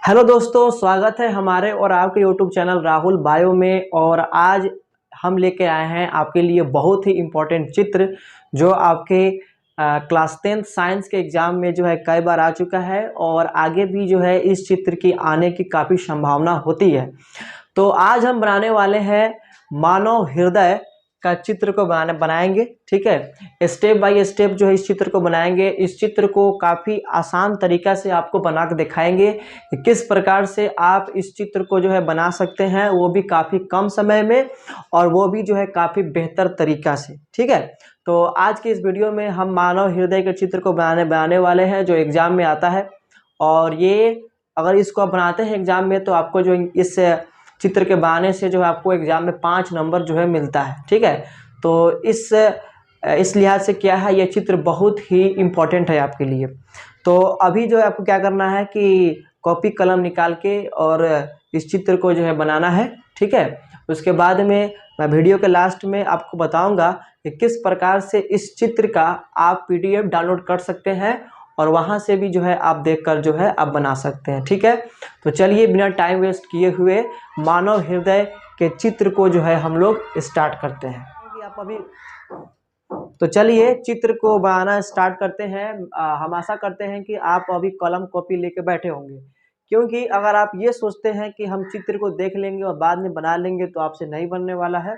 Hello दोस्तों, स्वागत है हमारे और आपके यूट्यूब चैनल राहुल बायो में। और आज हम लेके आए हैं आपके लिए बहुत ही इम्पोर्टेंट चित्र जो आपके क्लास 10 साइंस के एग्ज़ाम में जो है कई बार आ चुका है और आगे भी जो है इस चित्र की आने की काफ़ी संभावना होती है। तो आज हम बनाने वाले हैं मानव हृदय का चित्र को बनाएंगे। ठीक है, स्टेप बाय स्टेप जो है इस चित्र को बनाएंगे। इस चित्र को काफ़ी आसान तरीका से आपको बना के दिखाएंगे कि किस प्रकार से आप इस चित्र को जो है बना सकते हैं, वो भी काफ़ी कम समय में और वो भी जो है काफ़ी बेहतर तरीका से। ठीक है, तो आज के इस वीडियो में हम मानव हृदय के चित्र को बनाने वाले हैं जो एग्ज़ाम में आता है। और ये अगर इसको आप बनाते हैं एग्ज़ाम में तो आपको जो इस चित्र के बनाने से जो है आपको एग्ज़ाम में 5 नंबर जो है मिलता है। ठीक है, तो इस लिहाज से क्या है, ये चित्र बहुत ही इम्पोर्टेंट है आपके लिए। तो अभी जो है आपको क्या करना है कि कॉपी कलम निकाल के और इस चित्र को जो है बनाना है। ठीक है, उसके बाद में मैं वीडियो के लास्ट में आपको बताऊंगा कि किस प्रकार से इस चित्र का आप पीडीएफ डाउनलोड कर सकते हैं और वहां से भी जो है आप देखकर जो है आप बना सकते हैं। ठीक है, तो चलिए बिना टाइम वेस्ट किए हुए मानव हृदय के चित्र को जो है हम लोग स्टार्ट करते हैं। आप अभी तो चलिए चित्र को बनाना स्टार्ट करते हैं। हम आशा करते हैं कि आप अभी कलम कॉपी लेके बैठे होंगे, क्योंकि अगर आप ये सोचते हैं कि हम चित्र को देख लेंगे और बाद में बना लेंगे तो आपसे नहीं बनने वाला है।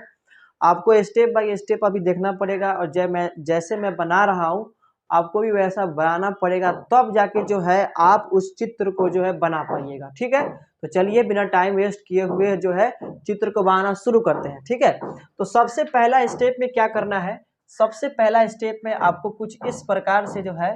आपको स्टेप बाय स्टेप अभी देखना पड़ेगा और जैसे मैं बना रहा हूँ आपको भी वैसा बनाना पड़ेगा, तब जाके जो है आप उस चित्र को जो है बना पाइएगा। ठीक है, तो चलिए बिना टाइम वेस्ट किए हुए जो है चित्र को बनाना शुरू करते हैं। ठीक है, तो सबसे पहला स्टेप में क्या करना है, सबसे पहला स्टेप में आपको कुछ इस प्रकार से जो है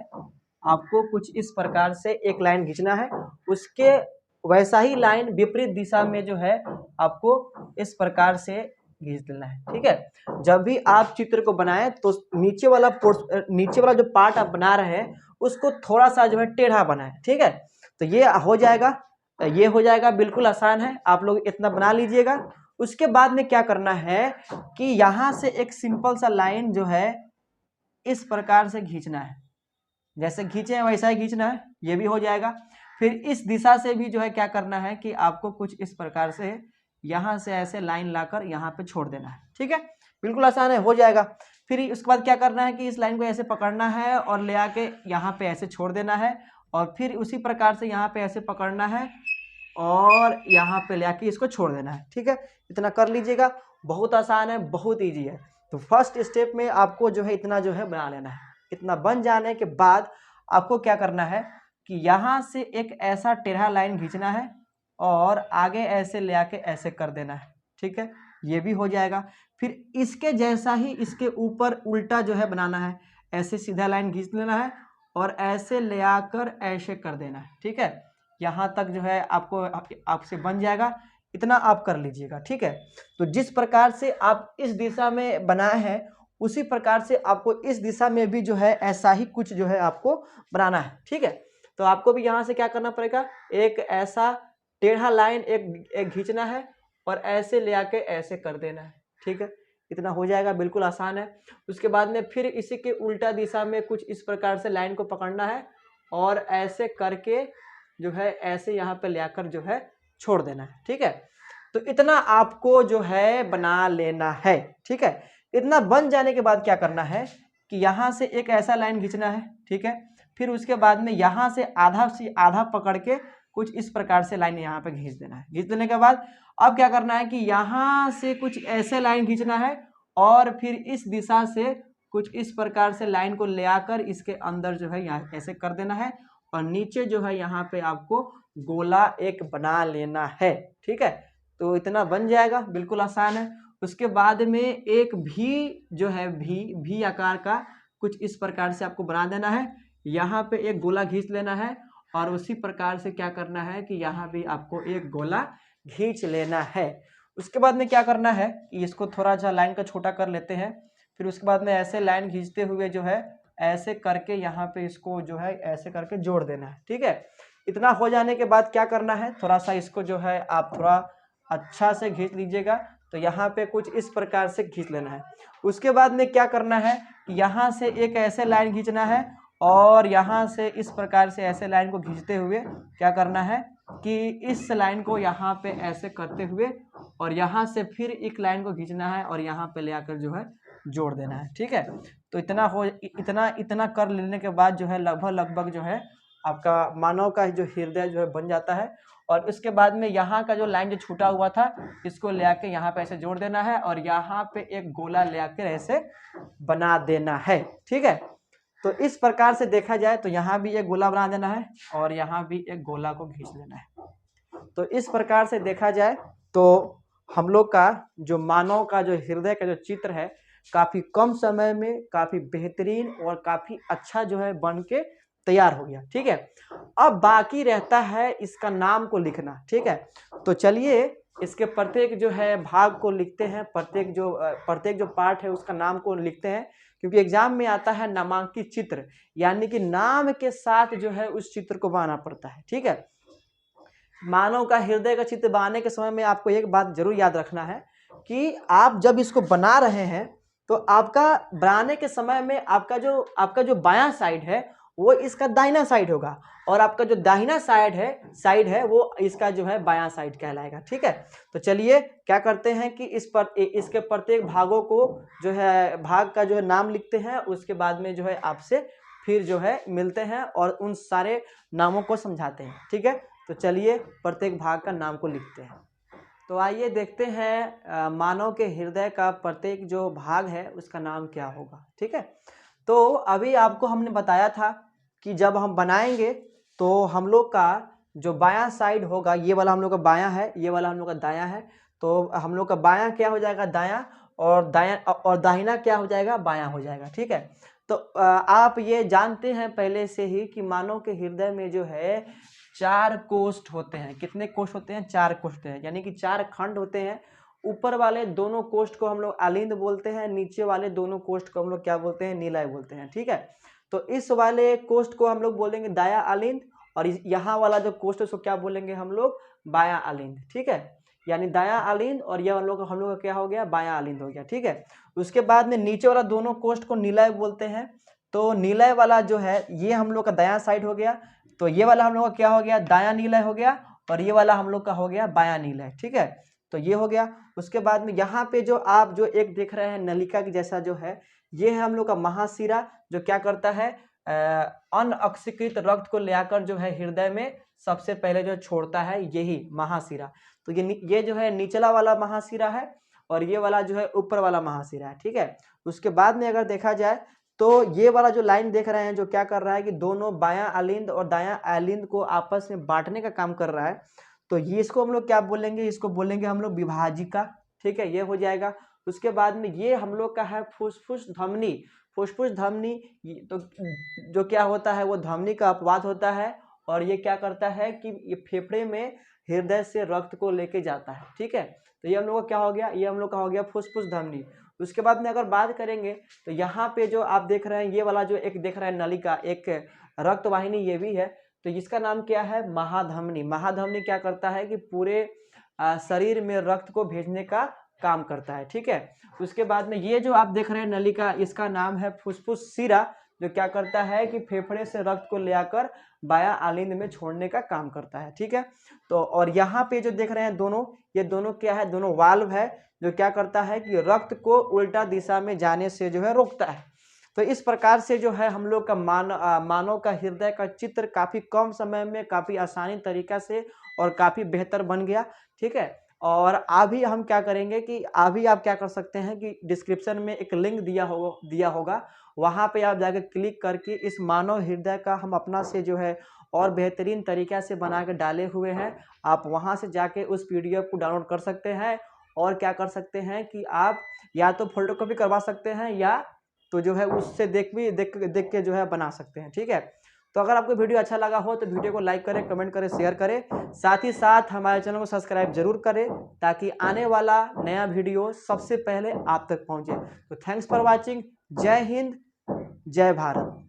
आपको कुछ इस प्रकार से एक लाइन खींचना है। उसके वैसा ही लाइन विपरीत दिशा में जो है आपको इस प्रकार से खींच देना है। ठीक है, जब भी आप चित्र को बनाएं तो नीचे वाला जो पार्ट आप बना रहे हैं उसको थोड़ा सा जो है टेढ़ा बनाएं। ठीक है, तो ये हो जाएगा, बिल्कुल आसान है, आप लोग इतना बना लीजिएगा। उसके बाद में क्या करना है कि यहाँ से एक सिंपल सा लाइन जो है इस प्रकार से खींचना है। जैसे खींचे हैं वैसा ही खींचना है, ये भी हो जाएगा। फिर इस दिशा से भी जो है क्या करना है कि आपको कुछ इस प्रकार से यहाँ से ऐसे लाइन लाकर यहाँ पे छोड़ देना है। ठीक है, बिल्कुल आसान है, हो जाएगा। फिर उसके बाद क्या करना है कि इस लाइन को ऐसे पकड़ना है और ले आके यहाँ पे ऐसे छोड़ देना है और फिर उसी प्रकार से यहाँ पे ऐसे पकड़ना है और यहाँ पे ले आके इसको छोड़ देना है। ठीक है, इतना कर लीजिएगा, बहुत आसान है, बहुत ईजी है। तो फर्स्ट स्टेप में आपको जो है इतना जो है बना लेना है। इतना बन जाने के बाद आपको क्या करना है कि यहाँ से एक ऐसा टेढ़ा लाइन खींचना है और आगे ऐसे ले आके ऐसे कर देना है। ठीक है, ये भी हो जाएगा। फिर इसके जैसा ही इसके ऊपर उल्टा जो है बनाना है, ऐसे सीधा लाइन खींच लेना है और ऐसे ले आकर ऐसे कर देना है। ठीक है, यहाँ तक जो है आपको आपसे बन जाएगा, इतना आप कर लीजिएगा। ठीक है, तो जिस प्रकार से आप इस दिशा में बनाए हैं उसी प्रकार से आपको इस दिशा में भी जो है ऐसा ही कुछ जो है आपको बनाना है। ठीक है, तो आपको भी यहाँ से क्या करना पड़ेगा, एक ऐसा टेढ़ा लाइन एक खींचना है और ऐसे ले आके ऐसे कर देना है। ठीक है, इतना हो जाएगा, बिल्कुल आसान है। उसके बाद में फिर इसी के उल्टा दिशा में कुछ इस प्रकार से लाइन को पकड़ना है और ऐसे करके जो है ऐसे यहाँ पे ले आकर जो है छोड़ देना है। ठीक है, तो इतना आपको जो है बना लेना है। ठीक है, इतना बन जाने के बाद क्या करना है कि यहाँ से एक ऐसा लाइन खींचना है। ठीक है, फिर उसके बाद में यहाँ से आधा पकड़ के कुछ इस प्रकार से लाइन यहाँ पे खींच देना है। खींच देने के बाद अब क्या करना है कि यहाँ से कुछ ऐसे लाइन खींचना है और फिर इस दिशा से कुछ इस प्रकार से लाइन को ले आकर इसके अंदर जो है यहाँ ऐसे कर देना है और नीचे जो है यहाँ पे आपको गोला एक बना लेना है। ठीक है, तो इतना बन जाएगा, बिल्कुल आसान है। उसके बाद में एक भी जो है भी आकार का कुछ इस प्रकार से आपको बना देना है। यहाँ पे एक गोला खींच लेना है और उसी प्रकार से क्या करना है कि यहाँ भी आपको एक गोला खींच लेना है। उसके बाद में क्या करना है कि इसको थोड़ा सा लाइन का छोटा कर लेते हैं। फिर उसके बाद में ऐसे लाइन खींचते हुए जो है ऐसे करके यहाँ पे इसको जो है ऐसे करके जोड़ देना है। ठीक है, इतना हो जाने के बाद क्या करना है, थोड़ा सा इसको जो है आप थोड़ा अच्छा से खींच लीजिएगा। तो यहाँ पे कुछ इस प्रकार से खींच लेना है। उसके बाद में क्या करना है, यहाँ से एक ऐसे लाइन खींचना है और यहाँ से इस प्रकार से ऐसे लाइन को खींचते हुए क्या करना है कि इस लाइन को यहाँ पे ऐसे करते हुए और यहाँ से फिर एक लाइन को खींचना है और यहाँ पे ले आकर जो है जोड़ देना है। ठीक है, तो इतना कर लेने के बाद जो है लगभग जो है आपका मानव का जो हृदय जो है बन जाता है। और उसके बाद में यहाँ का जो लाइन जो छूटा हुआ था इसको ले आके यहाँ पे ऐसे जोड़ देना है और यहाँ पे एक गोला ले आकर ऐसे बना देना है। ठीक है, तो इस प्रकार से देखा जाए तो यहाँ भी एक गोला बना देना है और यहाँ भी एक गोला को खींच लेना है। तो इस प्रकार से देखा जाए तो हम लोग का जो मानव का जो हृदय का जो चित्र है काफ़ी कम समय में काफ़ी बेहतरीन और काफ़ी अच्छा जो है बन के तैयार हो गया। ठीक है, अब बाकी रहता है इसका नाम को लिखना। ठीक है, तो चलिए इसके प्रत्येक जो है भाग को लिखते हैं, प्रत्येक जो पार्ट है उसका नाम को लिखते हैं, क्योंकि एग्जाम में आता है नामांकित चित्र, यानी कि नाम के साथ जो है उस चित्र को बनाना पड़ता है। ठीक है, मानव का हृदय का चित्र बनाने के समय में आपको एक बात जरूर याद रखना है कि आप जब इसको बना रहे हैं तो आपका बनाने के समय में आपका जो बायां साइड है वो इसका दाहिना साइड होगा और आपका जो दाहिना साइड है वो इसका जो है बायां साइड कहलाएगा। ठीक है, तो चलिए क्या करते हैं कि इसके प्रत्येक भागों को जो है भाग का जो है नाम लिखते हैं, उसके बाद में जो है आपसे फिर जो है मिलते हैं और उन सारे नामों को समझाते हैं। ठीक है, तो चलिए प्रत्येक भाग का नाम को लिखते हैं। तो आइए देखते हैं मानव के हृदय का प्रत्येक जो भाग है उसका नाम क्या होगा। ठीक है, तो अभी आपको हमने बताया था कि जब हम बनाएंगे तो हम लोग का जो बायां साइड होगा, ये वाला हम लोग का बायां है, ये वाला हम लोग का दायां है, तो हम लोग का बायां क्या हो जाएगा दायां, और दाहिना क्या हो जाएगा बायां हो जाएगा। ठीक है, तो आप ये जानते हैं पहले से ही कि मानव के हृदय में जो है 4 कोष्ठ होते हैं। कितने कोष्ठ होते हैं? 4 कोष्ठ हैं, यानी कि 4 खंड होते हैं। ऊपर वाले दोनों कोष्ठ को हम लोग अलिंद बोलते हैं, नीचे वाले दोनों कोष्ठ को हम लोग क्या बोलते हैं? निलय बोलते हैं। ठीक है, तो इस वाले कोष्ठ को हम लोग बोलेंगे दाया अलिंद और यहाँ वाला जो कोष्ठ है उसको क्या बोलेंगे हम लोग? बाया अलिंद। ठीक है, यानी दाया अलिंद और यह हम लोग का क्या हो गया? बाया अलिंद हो गया। ठीक है, उसके बाद में नीचे वाला दोनों कोष्ठ को निलय बोलते हैं। तो निलय वाला जो है ये हम लोग का दाया साइड हो गया, तो ये वाला हम लोग का क्या हो गया? दाया निलय हो गया और ये वाला हम लोग का हो गया बाया निलय। ठीक है, तो ये हो गया। उसके बाद में यहाँ पे जो आप जो एक देख रहे हैं नलिका की जैसा जो है, ये है हम लोग का महाशिरा, जो क्या करता है? अनऑक्सीकृत रक्त को ले आकर जो है हृदय में सबसे पहले जो छोड़ता है, यही महाशिरा। तो ये जो है निचला वाला महाशिरा है और ये वाला जो है ऊपर वाला महाशिरा है। ठीक है, उसके बाद में अगर देखा जाए तो ये वाला जो लाइन देख रहे हैं जो क्या कर रहा है कि दोनों बायां अलिंद और दायां अलिंद को आपस में बांटने का काम कर रहा है। तो ये इसको हम लोग क्या बोलेंगे? इसको बोलेंगे हम लोग विभाजिका। ठीक है, ये हो जाएगा। उसके बाद में ये हम लोग का है फुसफुस धमनी। फुसफुस धमनी तो जो क्या होता है वो धमनी का अपवाद होता है और ये क्या करता है कि ये फेफड़े में हृदय से रक्त को लेके जाता है। ठीक है, तो ये हम लोग का क्या हो गया? ये हम लोग का हो गया फुसफुस धमनी। उसके बाद में अगर बात करेंगे तो यहाँ पे जो आप देख रहे हैं ये वाला जो एक देख रहे हैं नलिका, एक रक्त वाहिनी ये भी है, तो इसका नाम क्या है? महाधमनी। महाधमनी क्या करता है कि पूरे शरीर में रक्त को भेजने का काम करता है। ठीक है, उसके बाद में ये जो आप देख रहे हैं नलिका, इसका नाम है फुसफुस शिरा, जो क्या करता है कि फेफड़े से रक्त को ले आकर बाया अलिंद में छोड़ने का काम करता है। ठीक है, तो और यहाँ पे जो देख रहे हैं दोनों, ये दोनों क्या है? दोनों वाल्व है, जो क्या करता है कि रक्त को उल्टा दिशा में जाने से जो है रोकता है। तो इस प्रकार से जो है हम लोग का मानव का हृदय का चित्र काफ़ी कम समय में काफ़ी आसानी तरीका से और काफ़ी बेहतर बन गया। ठीक है, और अभी हम क्या करेंगे कि अभी आप क्या कर सकते हैं कि डिस्क्रिप्शन में एक लिंक दिया होगा, वहाँ पे आप जाकर क्लिक करके इस मानव हृदय का हम अपना से जो है और बेहतरीन तरीक़ा से बना के डाले हुए हैं। आप वहाँ से जाके उस PDF को डाउनलोड कर सकते हैं और क्या कर सकते हैं कि आप या तो फोटोकॉपी करवा सकते हैं या तो जो है उससे देख के जो है बना सकते हैं। ठीक है, तो अगर आपको वीडियो अच्छा लगा हो तो वीडियो को लाइक करें, कमेंट करें, शेयर करें, साथ ही साथ हमारे चैनल को सब्सक्राइब जरूर करें ताकि आने वाला नया वीडियो सबसे पहले आप तक पहुंचे। तो थैंक्स फॉर वॉचिंग। जय हिंद, जय भारत।